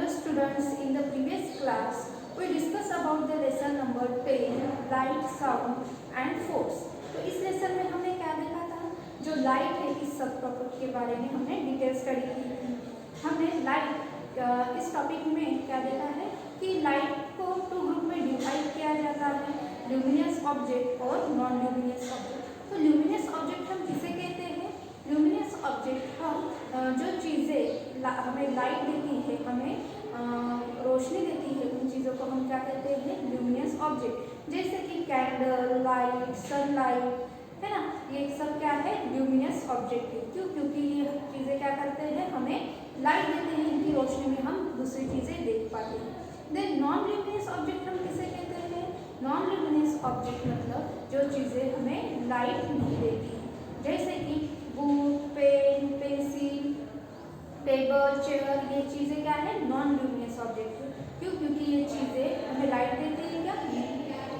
Hello students, in the previous class we discussed about the lesson number 10 light, sound and force। तो इस lesson में हमने क्या देखा था, जो लाइट है इस सब टॉपिक के बारे में हमने डिटेल स्टडी की थी। हमने लाइट इस टॉपिक में क्या देखा है कि लाइट को टू ग्रुप में डिवाइड किया जाता है, ल्यूमिनस ऑब्जेक्ट और नॉन ल्यूमिनस ऑब्जेक्ट। तो ल्यूमिनस ऑब्जेक्ट हम किसे कहते हैं? ल्यूमिनस ऑब्जेक्ट हम जो चीज़ें हमें लाइट देती है, हमें रोशनी देती है, उन चीज़ों को हम क्या कहते हैं? Luminous object. जैसे कि कैंडल, लाइट, सनलाइट, है ना, ये सब क्या है? ल्यूमिनस ऑब्जेक्ट है। क्यों? क्योंकि ये चीज़ें क्या करते हैं? हमें लाइट देते हैं, इनकी रोशनी में हम दूसरी चीज़ें देख पाते हैं। देन नॉन ल्यूमिनस ऑब्जेक्ट हम किसे कहते हैं? नॉन ल्यूमिनस ऑब्जेक्ट मतलब जो चीज़ें हमें लाइट नहीं देती हैं, जैसे कि book, pen, pencil, table, chair, ये चीज़ें क्या है? नॉन ल्यूमिनस ऑब्जेक्ट है। क्यों? क्योंकि ये चीज़ें हमें लाइट देती है क्या? नहीं।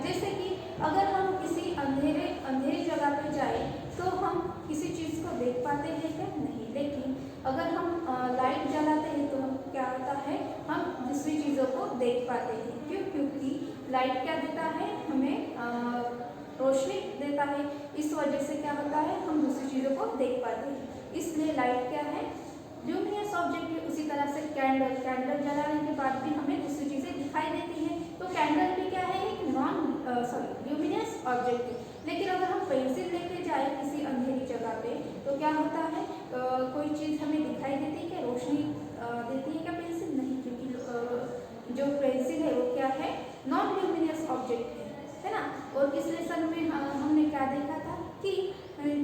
जैसे कि अगर हम किसी अंधेरी जगह पे जाए तो हम किसी चीज़ को देख पाते हैं क्या? नहीं। लेकिन अगर हम लाइट जलाते हैं तो हम क्या होता है? हम दूसरी चीज़ों को देख पाते हैं। क्यों? क्योंकि लाइट क्या देता है? हमें रोशनी देता है। इस वजह से क्या होता है? हम दूसरी चीज़ों को देख पाते हैं। इसलिए लाइट क्या है? ल्यूमिनस ऑब्जेक्ट है। उसी तरह से कैंडल जलाने के बाद भी हमें दूसरी चीज़ें दिखाई देती हैं, तो कैंडल भी क्या है? एक ल्यूमिनस ऑब्जेक्ट है। लेकिन अगर हम पेंसिल लेके जाए किसी अंधेरी जगह पे तो क्या होता है? कोई चीज़ हमें दिखाई देती है क्या? रोशनी देती है क्या पेंसिल? नहीं, क्योंकि जो पेंसिल है वो क्या है? नॉन ल्यूमिनस ऑब्जेक्ट है ना। और इस लेसन में हमने क्या देखा था कि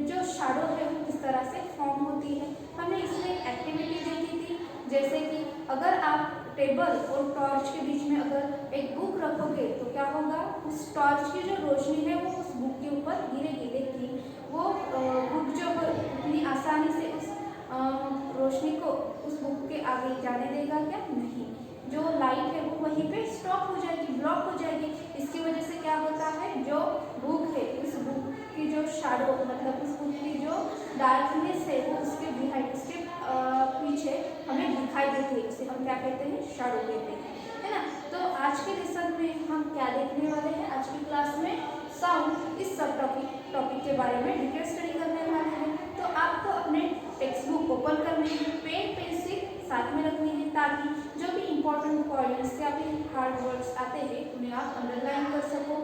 जो शैडो है वो किस तरह से फॉर्म होती है। हमने इसमें एक्टिविटी देखी थी, जैसे कि अगर आप टेबल और टॉर्च के बीच में अगर एक बुक रखोगे तो क्या होगा? उस टॉर्च की जो रोशनी है वो उस बुक के ऊपर गिरेगी, लेकिन वो बुक जो इतनी आसानी से उस रोशनी को उस बुक के आगे जाने देगा क्या? नहीं। जो लाइट है वो वहीं पे स्टॉप हो जाएगी, ब्लॉक हो जाएगी। इसकी वजह से क्या होता है? जो बुक है उस बुक की जो शैडो मतलब उस बुक की जो डार्कनेस है वो उसके बिहाइंड, उसके पीछे हमें दिखाई देती है। उसे हम क्या कहते हैं? शैडो कहते हैं, है ना। तो आज के लेसन में हम क्या देखने वाले हैं? आज की क्लास में साउंड इस सब टॉपिक के बारे में डिटेल स्टडी करने वाले हैं। तो आपको अपने टेक्स्ट बुक ओपन करनी है, पेन पेंसिल साथ में रखनी है, ताकि जो भी इम्पोर्टेंट पॉइंट्स या फिर हार्ड वर्ड्स आते हैं उन्हें आप अंडरलाइन कर सको।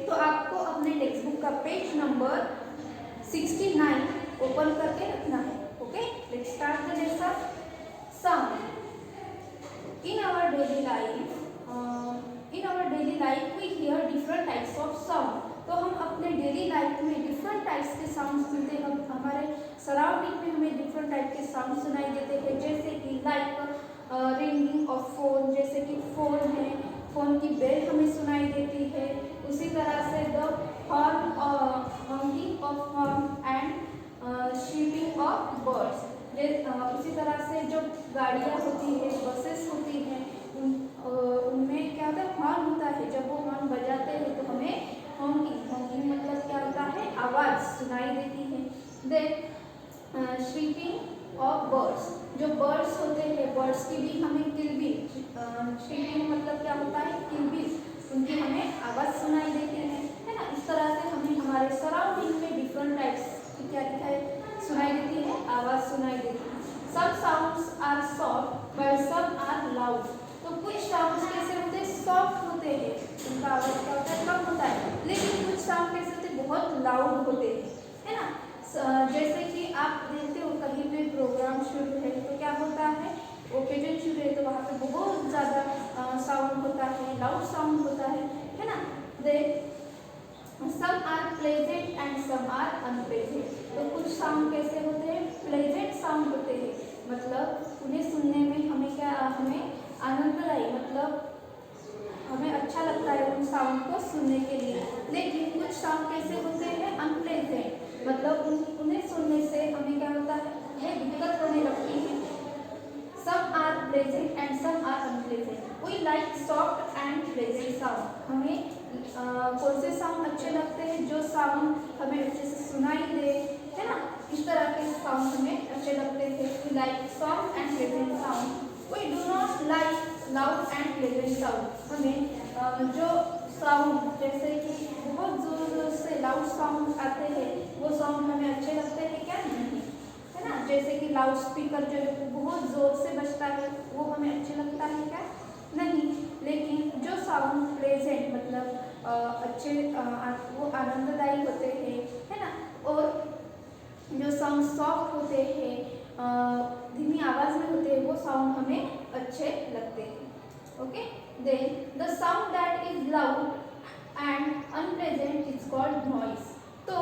तो आपको अपने टेक्स्ट बुक का पेज नंबर 69 ओपन करके रखना है। Okay, let's start the lesson. Sound in our daily life we hear different types of sound. तो हम अपने डेली लाइफ में डिफरेंट टाइप्स के साउंड सुनते हैं। हमारे सराउंडिंग में हमें डिफरेंट टाइप के साउंड सुनाई देते हैं, जैसे कि लाइक रिंगिंग ऑफ फोन, जैसे कि फोन है, फोन की बेल हमें सुनाई देती है। उसी तरह से the horn horning of horn and shipping of birds. उसी तरह से जो गाड़ियाँ होती है, बसेस होती हैं, उनमें क्या होता है? हॉर्न होता है। जब वो हॉर्न बजाते हैं तो हमें हॉर्निंग मतलब क्या होता है? आवाज़ सुनाई देती है। देन शीपिंग ऑफ बर्ड्स, जो बर्ड्स होते हैं, बर्ड्स की भी हमें किलबिल, शीपिंग मतलब क्या होता है? किलबिल, उनकी हमें आवाज़ सुनाई देती है ना। इस तरह से हमें हमारे सराउंडिंग में डिफरेंट टाइप्स की क्या सुनाई देती है? आवाज़ सुनाई देती है। Some sounds are soft but some are loud. तो कुछ साउंड्स कैसे होते हैं? सॉफ्ट होते हैं, उनका आवाज़ क्या होता है? कम होता है। लेकिन कुछ साउंड कैसे होते हैं? बहुत लाउड होते हैं, है ना। जैसे कि आप देखते हो कहीं पे प्रोग्राम शुरू है तो क्या होता है? ओकेजन शुरू है तो वहाँ पे बहुत ज़्यादा साउंड होता है, लाउड साउंड होता है ना। Then some are pleasant and some are unpleasant. तो कुछ साउंड कैसे होते हैं? प्लेजेंट साउंड होते हैं, मतलब उन्हें सुनने में हमें आनंददायी, मतलब हमें अच्छा लगता है उन साउंड को सुनने के लिए। लेकिन कुछ साउंड कैसे होते हैं? अनप्लेजेंट, मतलब उन्हें सुनने से हमें क्या होता है? ये दिक्कत होने लगती है। Some are pleasant and some are unpleasant. We like soft and pleasant sound. हमें कौन से साउंड अच्छे लगते हैं? जो साउंड हमें अच्छे से सुनाई दे, है ना। इस तरह के साउंड हमें अच्छे लगते हैं। We like soft and pleasant sound. We do not like loud and pleasant sound. हमें जो साउंड जैसे कि बहुत जोर जोर से लाउड साउंड आते हैं वो साउंड हमें अच्छे लगते हैं क्या? नहीं, है ना। जैसे कि लाउड स्पीकर जो है बहुत जोर से बजता है वो हमें अच्छे लगता है क्या? नहीं। लेकिन जो साउंड प्लेजेंट मतलब अच्छे वो आनंददायी होते हैं, है ना, और जो साउंड सॉफ्ट होते हैं, धीमी आवाज में होते हैं, वो साउंड हमें अच्छे लगते हैं। Okay, then the sound that is loud and unpleasant is called noise. तो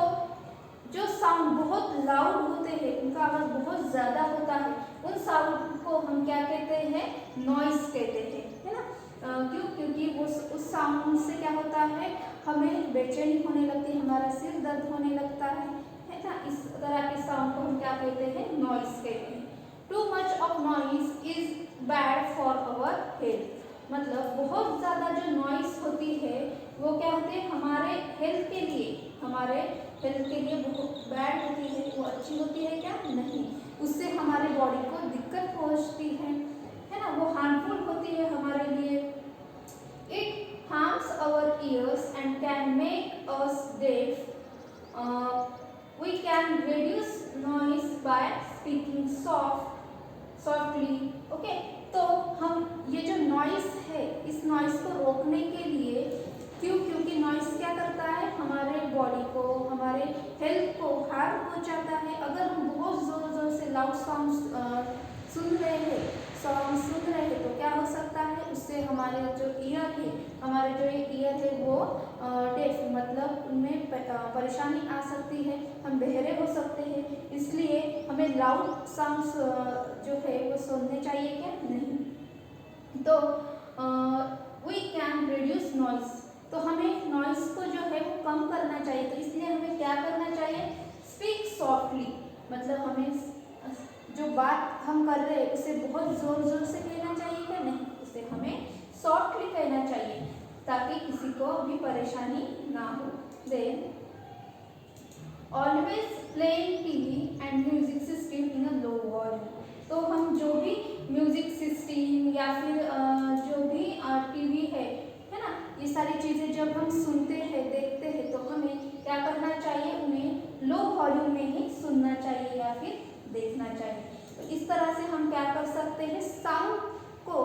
जो साउंड बहुत लाउड होते हैं, उनका आवाज बहुत ज्यादा होता है, उन साउंड को हम क्या कहते हैं? नॉइस कहते हैं, है ना। क्यों? क्योंकि वो उस साउंड से क्या होता है? हमें बेचैनी होने लगती है, हमारा सिर दर्द होने लगता है ना। इस तरह के साउंड को हम क्या कहते हैं? नॉइस कहते हैं। Too much of noise is bad for our health. मतलब बहुत ज्यादा जो नॉइस होती है वो क्या होती है? हमारे हेल्थ के लिए बहुत बैड होती है। वो अच्छी होती है क्या? नहीं। उससे हमारे बॉडी को दिक्कत पहुंचती है ना। वो हार्मफुल होती है हमारे लिए। It harms our ears and can make us deaf. We can reduce noise by speaking softly. Okay, तो हम ये जो नॉइस है इस नॉइस को रोकने के लिए, क्यों? क्योंकि नॉइस क्या करता है? हमारे बॉडी को, हमारे हेल्थ को हार्म पहुंचाता है। अगर हम बहुत जोर जोर से लाउड साउंड सुन रहे हैं तो क्या हो सकता है? उससे हमारे जो ईयर है वो डेफ मतलब उनमें परेशानी आ सकती है, हम बहरे हो सकते हैं। इसलिए हमें लाउड साउंड्स जो है वो सुनने चाहिए क्या? नहीं। तो वी कैन रिड्यूस नॉइस। तो हमें नॉइस को जो है वो कम करना चाहिए। तो इसलिए हमें क्या करना चाहिए? Speak softly. मतलब हमें जो बात हम कर रहे हैं उसे बहुत जोर जोर से कहना चाहिए क्या? नहीं, उसे हमें सॉफ्टली कहना चाहिए ताकि किसी को भी परेशानी ना हो। Then always playing TV and music system in a low volume. तो हम जो भी म्यूजिक सिस्टम या फिर जो भी टीवी है ना, ये सारी चीज़ें जब हम सुनते हैं, देखते हैं, तो हमें क्या करना चाहिए? उन्हें लो वॉल्यूम में ही सुनना चाहिए या फिर देखना चाहिए। तो इस तरह से हम क्या कर सकते हैं? साउंड को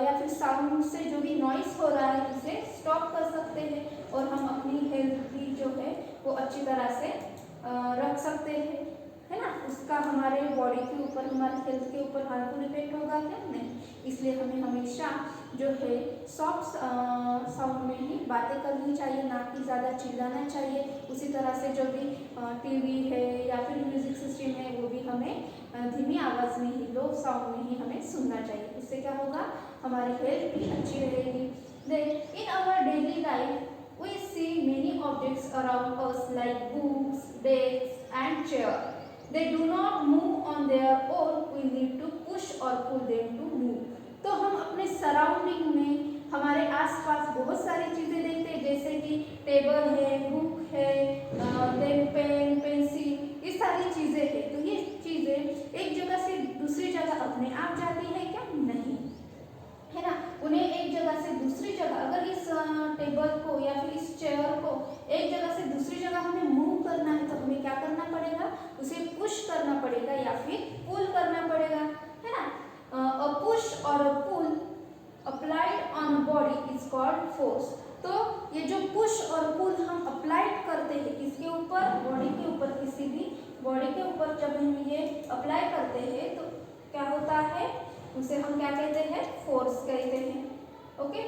या फिर साउंड से जो भी नॉइस हो रहा है उसे स्टॉप कर सकते हैं और हम अपनी हेल्थ भी जो है वो अच्छी तरह से रख सकते हैं, है ना। उसका हमारे बॉडी के ऊपर, हमारे हेल्थ के ऊपर हार्मफुल इफेक्ट होगा क्या? नहीं। इसलिए हमें हमेशा जो है सॉफ्ट साउंड में ही बातें करनी चाहिए, ना कि ज़्यादा चिल्लाना चाहिए। उसी तरह से जो भी टीवी है या फिर म्यूजिक सिस्टम है वो भी हमें धीमी आवाज़ में ही, लो साउंड में ही हमें सुनना चाहिए। उससे क्या होगा? हमारी हेल्थ भी अच्छी रहेगी। Then in our daily life we see many objects around us like books, desk and chair. They do not move on their own. We need to push or pull them to move. तो हम अपने surrounding में हमारे आसपास बहुत सारी चीज़ें देखते हैं, जैसे कि टेबल है, बुक है, देन पेन, पेंसिल, ये सारी चीज़ें हैं। तो ये चीज़ें एक जगह से दूसरी जगह अपने आप जाती है क्या? नहीं, है ना। उन्हें एक जगह से दूसरी जगह, अगर इस टेबल को या फिर इस चेयर को एक जगह से दूसरी जगह हमें मूव करना है तो हमें क्या करना पड़ेगा? उसे पुश करना पड़ेगा या फिर पुल करना पड़ेगा, है ना। अ पुश और a pull applied on body is called force. तो ये जो पुश और पुल हम अप्लाइड करते हैं किसके ऊपर? बॉडी के ऊपर। किसी भी बॉडी के ऊपर जब हम ये अप्लाई करते हैं तो क्या होता है? उसे हम क्या कहते हैं? फोर्स कहते हैं। ओके,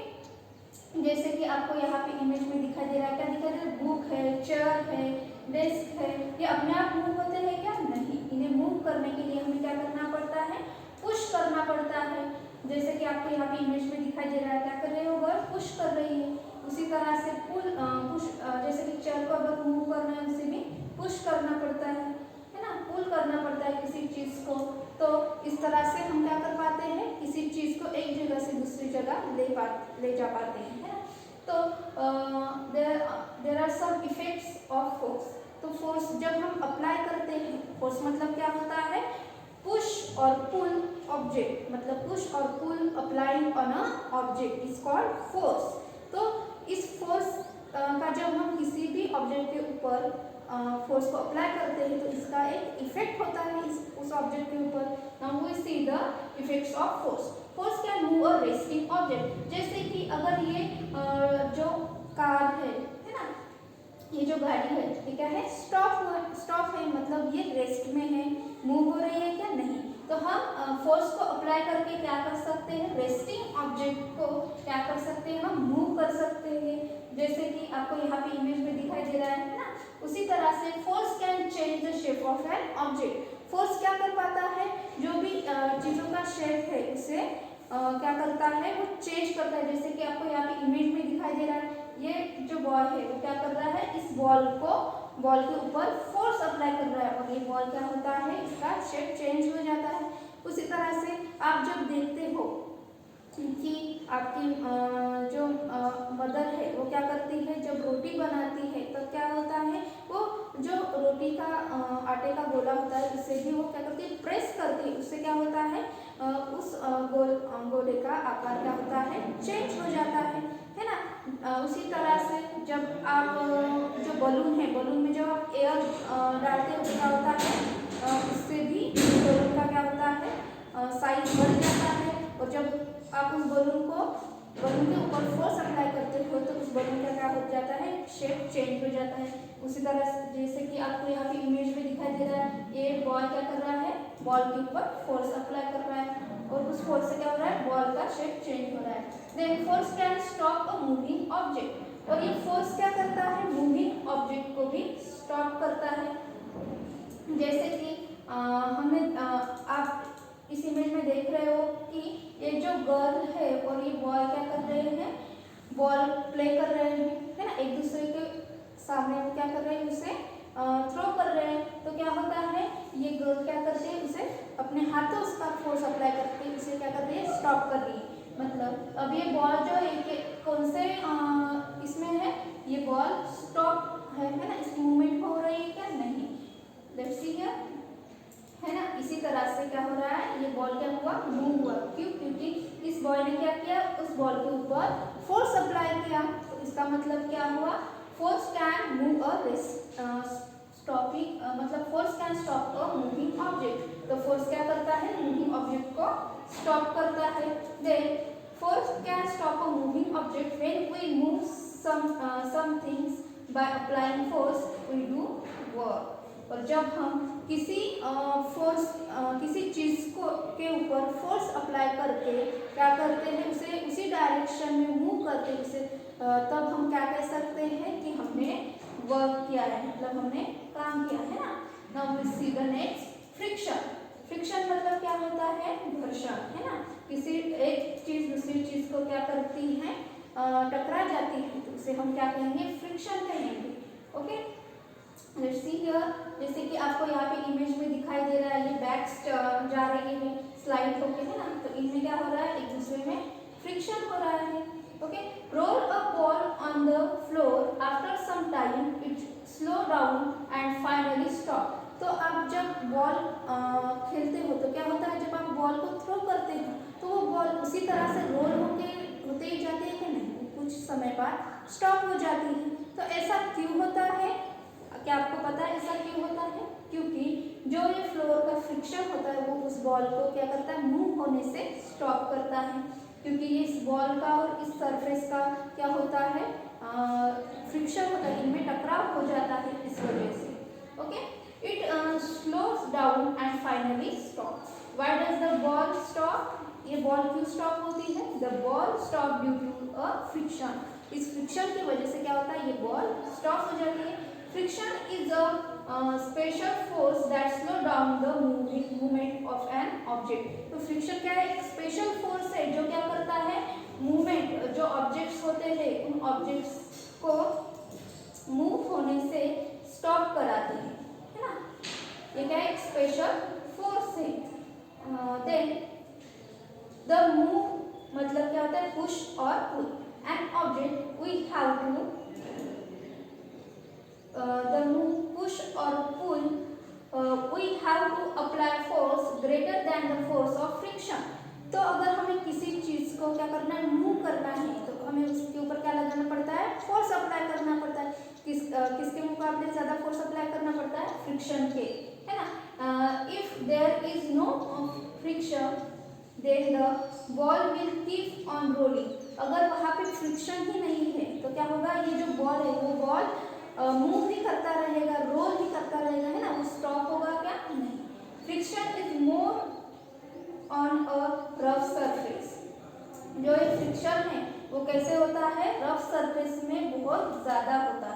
जैसे कि आपको यहाँ पे इमेज में दिखाई दे रहा है, क्या दिखाई दे रहा है? बुक है, चेयर है, डेस्क है, ये अपने आप मूव होते हैं क्या? नहीं। इन्हें मूव करने के लिए हमें क्या करना पड़ता है? पुश करना पड़ता है। जैसे कि आपको यहाँ पे इमेज में दिखाई दे रहा है, क्या कर रहे हो? गर्ल पुश कर रही है। उसी तरह से पुश जैसे कि चेयर को अगर मूव करना है उसे भी पुश करना पड़ता है ना, पुल करना पड़ता है किसी चीज़ को। तो इस तरह से हम क्या कर पाते हैं? किसी चीज़ को एक जगह से दूसरी जगह ले जा पाते हैं, है ना। तो there are some effects of force. तो फोर्स जब हम अप्लाई करते हैं, फोर्स मतलब क्या होता है? पुश और पुल ऑब्जेक्ट, मतलब पुश और pull applying on a object is called force. तो इस फोर्स का जब हम किसी भी ऑब्जेक्ट के ऊपर फोर्स को अप्लाई करते हैं तो इसका एक इफेक्ट होता है उस ऑब्जेक्ट के ऊपर। Now we see the effects of force. Force can move a resting object, जैसे कि अगर ये जो कार है ना, ये जो गाड़ी है ये क्या है, स्टॉप है, मतलब ये रेस्ट में है, मूव हो रही है क्या, नहीं। तो हम फोर्स को अप्लाई करके क्या कर सकते हैं, रेस्टिंग ऑब्जेक्ट को क्या कर सकते हैं, हम मूव कर सकते हैं, जैसे कि आपको यहाँ पे इमेज में दिखाई दे रहा है ना। उसी तरह से force can change the shape of an object. Force क्या कर पाता है, जो भी चीजों का शेप है उसे क्या करता है, वो चेंज करता है। जैसे कि आपको यहाँ पे इमेज में दिखाई दे रहा है, ये जो बॉल है वो क्या कर रहा है, इस बॉल के ऊपर फोर्स अप्लाई कर रहा है और ये बॉल क्या होता है, इसका शेप चेंज हो जाता है। उसी तरह से आप जब देखते हो कि आपकी जो मदर है वो क्या करती है, जब रोटी बनाती है तो क्या होता है, वो जो रोटी का आटे का गोला होता है उससे भी वो क्या करती है, प्रेस करती है, उससे क्या होता है, उस गोले का आकार क्या होता है, चेंज हो जाता है ना। उसी तरह से जब आप जो बलून है, बलून में जब आप एयर डालते हो तो क्या होता है, उससे भी बलून का क्या होता है, साइज बढ़ जाता है। और जब आप उस बलून के ऊपर फोर्स अप्लाई करते हो तो उस बलून का क्या हो जाता है, शेप चेंज हो जाता है। उसी तरह से जैसे कि आपको यहाँ पे इमेज में दिखाई दे रहा है, ये बॉल क्या कर रहा है, बॉल के ऊपर फोर्स अप्लाई कर रहा है और उस फोर्स से क्या हो रहा है, बॉल का शेप चेंज हो रहा है। Then force can stop a moving object, और ये फोर्स क्या करता है, मूविंग ऑब्जेक्ट को भी स्टॉप करता है। जैसे कि आप इस इमेज में देख रहे हो कि ये जो गर्ल है और ये बॉय क्या कर रहे हैं, बॉल प्ले कर रहे हैं, है ना, एक दूसरे के सामने वो क्या कर रहे हैं, उसे थ्रो कर रहे हैं। तो क्या होता है, ये गर्ल क्या करती है, उसे अपने हाथों उसका फोर्स अप्लाई करके उसे क्या कर रही है, स्टॉप कर रही है। मतलब अब ये बॉल जो है कौन से इसमें है, ये बॉल स्टॉप है ना, इसकी मूवमेंट हो रही है क्या, नहीं। लेट्स सी हियर, है ना। इसी तरह से क्या हो रहा है, ये बॉल क्या हुआ, मूव हुआ, क्यों, क्योंकि इस बॉय ने क्या किया, उस बॉल के ऊपर फोर्स अप्लाई किया। तो इसका मतलब क्या हुआ, force can move a stopping, मतलब force can stop a moving object. तो फोर्स क्या करता है, मूविंग ऑब्जेक्ट को स्टॉप करता है। Then force can stop a moving object when we move some things by applying force we do work. और जब हम किसी किसी चीज के ऊपर फोर्स अप्लाई करके क्या करते हैं, उसे उसी डायरेक्शन में मूव करते हैं उसे, तब हम क्या कह सकते हैं कि हमने वर्क किया है, मतलब हमने काम किया है ना। Now we see the next, friction. Friction मतलब क्या होता है, घर्षण, है ना। किसी एक चीज दूसरी चीज को क्या करती है, टकरा जाती है, तो उसे हम क्या कहेंगे, फ्रिक्शन कहेंगे। ओके, लेट्स सी हियर, जैसे कि आपको यहाँ पे इमेज में दिखाई दे रहा है, ये बैग्स जा रही है स्लाइड होके, है ना। तो इनमें क्या हो रहा है, एक दूसरे में फ्रिक्शन हो रहा है। Okay, roll a ball on the floor, after some time it slow down and finally stop. तो आप जब बॉल खेलते हो तो क्या होता है, जब आप बॉल को थ्रो करते हो तो वो बॉल उसी तरह से रोल होते ही जाती है कि नहीं, कुछ समय बाद स्टॉप हो जाती है। तो ऐसा क्यों होता है, क्या आपको पता है ऐसा क्यों होता है, क्योंकि जो ये फ्लोर का फ्रिक्शन होता है वो उस बॉल को क्या करता है, मूव होने से स्टॉप करता है। क्योंकि ये इस बॉल का और इस सरफेस का क्या होता है, फ्रिक्शन होता है, इनमें टकराव हो जाता है इस वजह से। Okay, it slows down and finally stop. Why does the ball stop, ये बॉल क्यों स्टॉप होती है, the ball stop due to a friction. इस फ्रिक्शन की वजह से क्या होता है, ये बॉल स्टॉप हो जाती है। Friction is a special force that slow down the movement of an object. तो फ्रिक्शन क्या है, एक स्पेशल फोर्स है जो क्या करता है, मूवमेंट, जो ऑब्जेक्ट्स होते हैं उन ऑब्जेक्ट्स को मूव होने से स्टॉप कराते हैं, है ना। ये क्या एक स्पेशल फोर्स है। देन द मूव मतलब क्या होता है, पुश और pull. An object we have to the move, push or pull, we have to apply force greater than the force of friction. करना है तो हमें उसके ऊपर क्या लगाना पड़ता है, फोर्स अप्लाई करना पड़ता है। किसके मुकाबले ज़्यादा फोर्स अप्लाई करना पड़ता है, फ्रिक्शन के, है ना। If there is no friction then the ball will keep on rolling. अगर वहाँ पे फ्रिक्शन ही नहीं है तो क्या होगा, ये जो बॉल है वो बॉल मूव ही करता रहेगा, रोल ही करता रहेगा, है ना, वो स्टॉप होगा क्या, नहीं। Friction is more on a rough surface. जो ये फ्रिक्शन है वो कैसे होता है, रफ सरफेस में बहुत ज़्यादा होता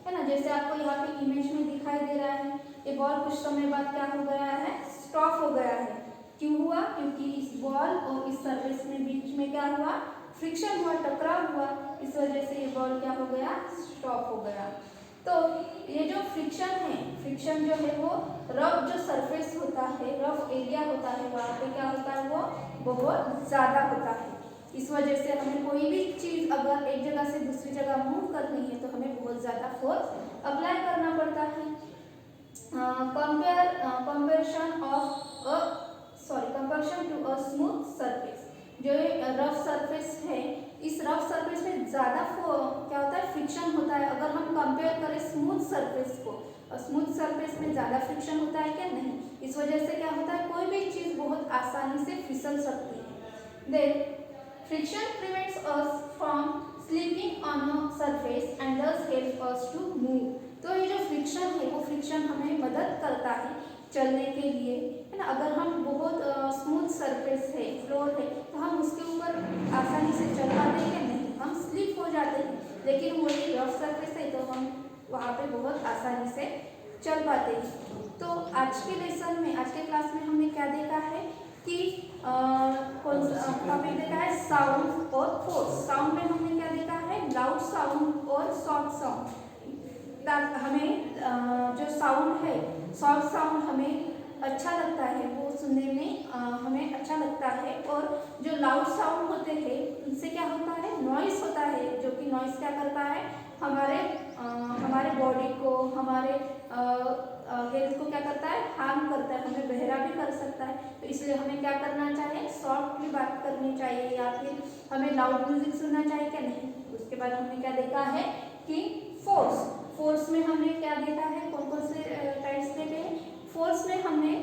है ना। जैसे आपको यहाँ पे इमेज में दिखाई दे रहा है, ये बॉल कुछ समय बाद क्या हो गया है, स्टॉप हो गया है। क्यों हुआ, क्योंकि इस बॉल और इस सरफेस में बीच में क्या हुआ, फ्रिक्शन हुआ, टकराव हुआ, इस वजह से ये बॉल क्या हो गया, स्टॉप हो गया। तो ये जो फ्रिक्शन है, फ्रिक्शन जो है वो रफ जो सरफेस होता है, रफ एरिया होता है, वहाँ पे क्या होता है, वो बहुत ज़्यादा होता है। इस वजह से हमें कोई भी चीज़ अगर एक जगह से दूसरी जगह मूव करनी है तो हमें बहुत ज़्यादा फोर्स अप्लाई करना पड़ता है। Comparison to a smooth surface. जो ये रफ सरफेस है, इस रफ सरफेस में ज़्यादा क्या होता है, फ्रिक्शन होता है। अगर हम कंपेयर करें स्मूथ सरफेस को, स्मूथ सरफेस में ज़्यादा फ्रिक्शन होता है क्या, नहीं। इस वजह से क्या होता है, कोई भी चीज़ बहुत आसानी से फिसल सकती है। Then friction prevents us from slipping on a surface and thus helps us to move। तो ये जो फ्रिक्शन है वो फ्रिक्शन हमें मदद करता है चलने के लिए, है ना। अगर हम बहुत स्मूथ सरफेस है, फ्लोर है, तो हम उसके ऊपर आसानी से चल पाते हैं, नहीं, हम स्लिप हो जाते हैं। लेकिन वही रफ सरफेस है तो हम वहाँ पे बहुत आसानी से चल पाते हैं। तो आज के लेसन में, आज के क्लास में हमने क्या देखा है कि कौन सा टॉपिक देखा है, साउंड और फोर्स। साउंड में हमने क्या देखा है, लाउड साउंड और सॉफ्ट साउंड। हमें जो साउंड है, सॉफ्ट साउंड हमें अच्छा लगता है, वो सुनने में हमें अच्छा लगता है। और जो लाउड साउंड होते हैं उनसे क्या होता है, नॉइस होता है, जो कि नॉइस क्या करता है, हमारे बॉडी को, हमारे हेल्थ को क्या करता है, हार्म करता है, हमें बहरा भी कर सकता है। तो इसलिए हमें क्या करना चाहिए, सॉफ्टली बात करनी चाहिए, या फिर हमें लाउड म्यूजिक सुनना चाहिए क्या, नहीं। उसके बाद हमने क्या देखा है कि फोर्स में हमने क्या देखा है, कौन कौन से टाइप्स देखे हैं। फोर्स में हमने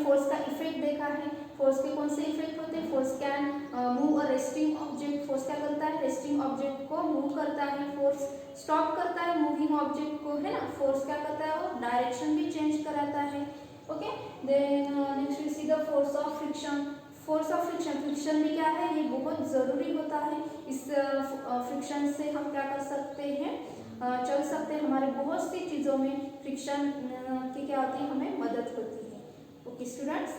फोर्स का इफेक्ट देखा है। फोर्स के कौन से इफेक्ट होते हैं, force can move a resting object. Force क्या करता है, रेस्टिंग ऑब्जेक्ट को मूव करता है। फोर्स स्टॉप करता है मूविंग ऑब्जेक्ट को, है ना। फोर्स क्या करता है, वो डायरेक्शन भी चेंज कराता है। Okay, then next we see the force of friction. Force of friction, friction भी क्या है, ये बहुत ज़रूरी होता है। इस फ्रिक्शन से हम क्या कर सकते हैं, चल सकते हैं। हमारे बहुत सी चीज़ों में फ्रिक्शन की क्या होती है, हमें मदद होती है। Okay students,